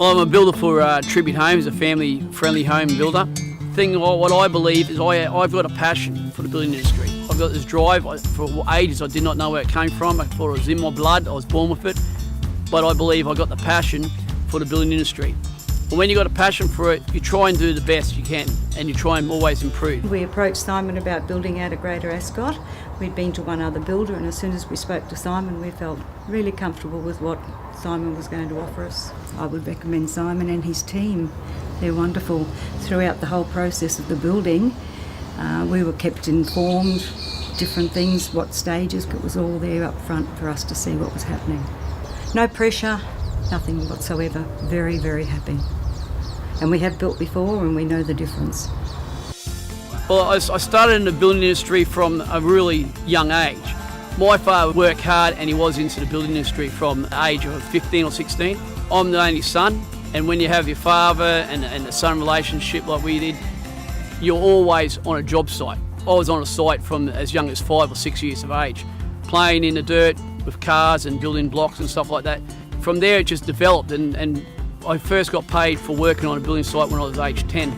I'm a builder for Tribute Homes, a family-friendly home builder. What I believe is I've got a passion for the building industry. I've got this drive. For ages I did not know where it came from. I thought it was in my blood. I was born with it. But I believe I got the passion for the building industry. And when you've got a passion for it, you try and do the best you can, and you try and always improve. We approached Simon about building out at Greater Ascot. We'd been to one other builder, and as soon as we spoke to Simon, we felt really comfortable with what Simon was going to offer us. I would recommend Simon and his team. They're wonderful. Throughout the whole process of the building, we were kept informed, different things, what stages. It was all there up front for us to see what was happening. No pressure, nothing whatsoever. Very, very happy. And we have built before and we know the difference. Well, I started in the building industry from a really young age. My father worked hard and he was into the building industry from the age of 15 or 16. I'm the only son, and when you have your father and the son relationship like we did, you're always on a job site. I was on a site from as young as 5 or 6 years of age, playing in the dirt with cars and building blocks and stuff like that. From there it just developed, and I first got paid for working on a building site when I was age 10.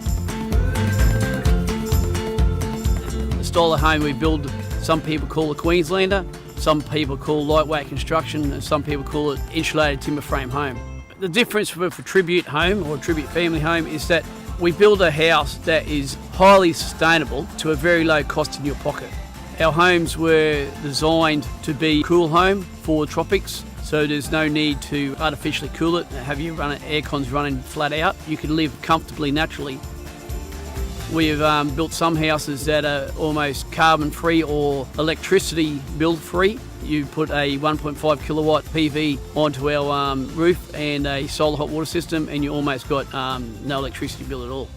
The style of home we build, some people call it Queenslander, some people call lightweight construction, and some people call it insulated timber frame home. The difference for Tribute Home or Tribute Family Home is that we build a house that is highly sustainable to a very low cost in your pocket. Our homes were designed to be a cool home for the tropics, so there's no need to artificially cool it, have your aircons running flat out. You can live comfortably naturally. We've built some houses that are almost carbon free or electricity bill free. You put a 1.5 kilowatt PV onto our roof and a solar hot water system, and you almost got no electricity bill at all.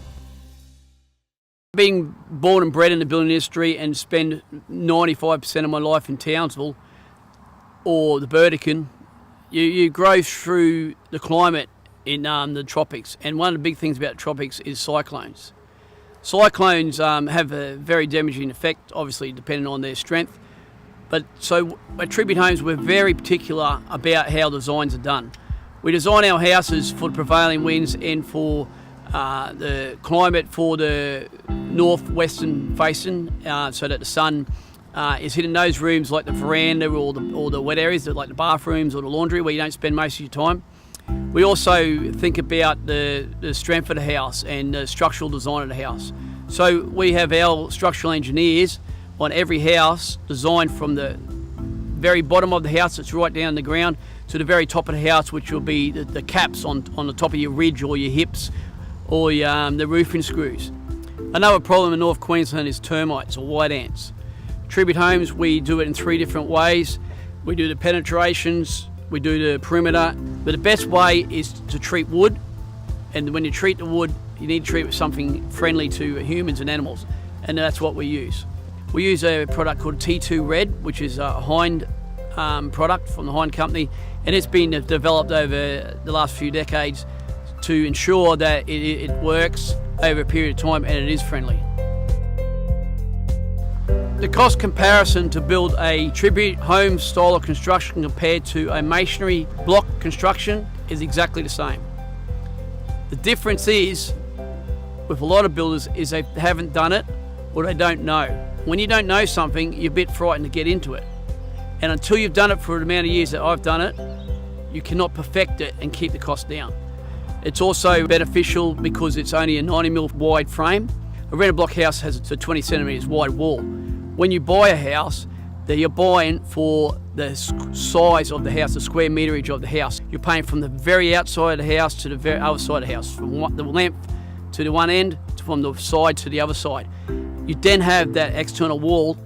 Being born and bred in the building industry and spend 95% of my life in Townsville or the Burdekin, you grow through the climate in the tropics, and one of the big things about the tropics is cyclones. Cyclones have a very damaging effect, obviously depending on their strength. But so at Tribute Homes, we're very particular about how designs are done. We design our houses for the prevailing winds and for the climate for the northwestern facing, so that the sun is hitting those rooms like the veranda or the wet areas, like the bathrooms or the laundry, where you don't spend most of your time. We also think about the strength of the house and the structural design of the house. So we have our structural engineers on every house designed from the very bottom of the house that's right down the ground to the very top of the house, which will be the caps on the top of your ridge or your hips or the roofing screws. Another problem in North Queensland is termites or white ants. Tribute Homes, we do it in 3 different ways. We do the penetrations, we do the perimeter, but the best way is to treat wood, and when you treat the wood, you need to treat it with something friendly to humans and animals, and that's what we use. We use a product called T2 Red, which is a Hind product from the Hind company, and it's been developed over the last few decades to ensure that it works over a period of time and it is friendly. The cost comparison to build a Tribute Home style of construction compared to a masonry block construction is exactly the same. The difference is, with a lot of builders, is they haven't done it or they don't know. When you don't know something, you're a bit frightened to get into it. And until you've done it for the amount of years that I've done it, you cannot perfect it and keep the cost down. It's also beneficial because it's only a 90mm wide frame. A render block house has a 20 centimetres wide wall. When you buy a house, that you're buying for the size of the house, the square meterage of the house. You're paying from the very outside of the house to the very other side of the house, from the length to the one end, from the side to the other side. You then have that external wall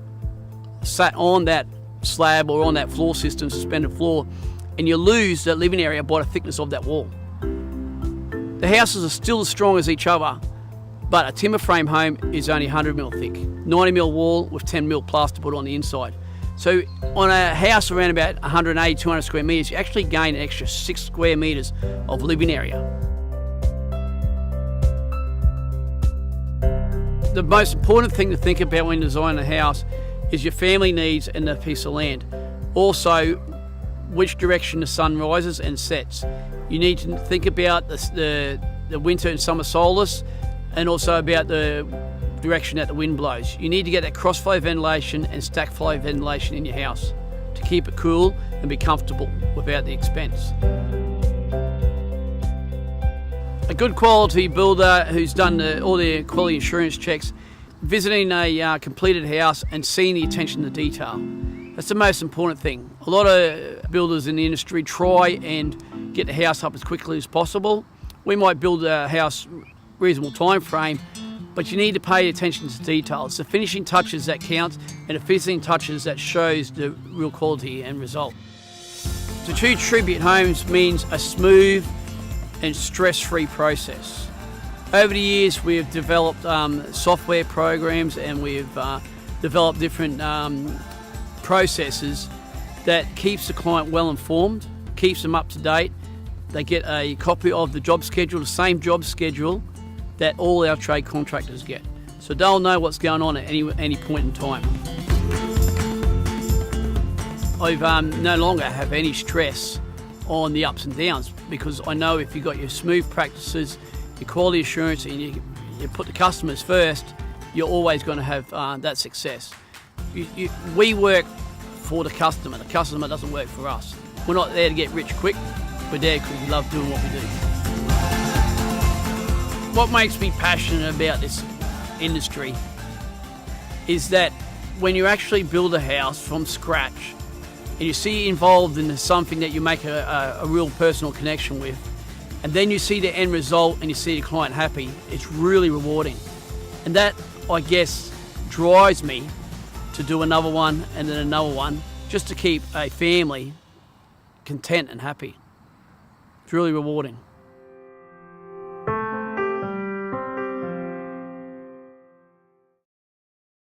sat on that slab or on that floor system, suspended floor, and you lose that living area by the thickness of that wall. The houses are still as strong as each other, but a timber frame home is only 100mm thick, 90mm wall with 10mm plasterboard on the inside. So on a house around about 180, 200 square metres, you actually gain an extra 6 square metres of living area. The most important thing to think about when designing a house is your family needs and the piece of land. Also, which direction the sun rises and sets. You need to think about the winter and summer solars, and also about the direction that the wind blows. You need to get that cross-flow ventilation and stack flow ventilation in your house to keep it cool and be comfortable without the expense. A good quality builder who's done all the quality assurance checks, visiting a completed house and seeing the attention to detail. That's the most important thing. A lot of builders in the industry try and get the house up as quickly as possible. We might build a house reasonable time frame, but you need to pay attention to detail. It's the finishing touches that count, and the finishing touches that shows the real quality and result. To choose Tribute Homes means a smooth and stress-free process. Over the years, we've developed software programs, and we've developed different processes that keeps the client well informed, keeps them up to date. They get a copy of the job schedule, the same job schedule that all our trade contractors get. So they'll know what's going on at any point in time. I no longer have any stress on the ups and downs, because I know if you've got your smooth practices, your quality assurance, and you put the customers first, you're always going to have that success. We work for the customer doesn't work for us. We're not there to get rich quick, we're there because we love doing what we do. What makes me passionate about this industry is that when you actually build a house from scratch and you see involved in something that you make a real personal connection with, and then you see the end result and you see the client happy, it's really rewarding. And that, I guess, drives me to do another one and then another one, just to keep a family content and happy. It's really rewarding.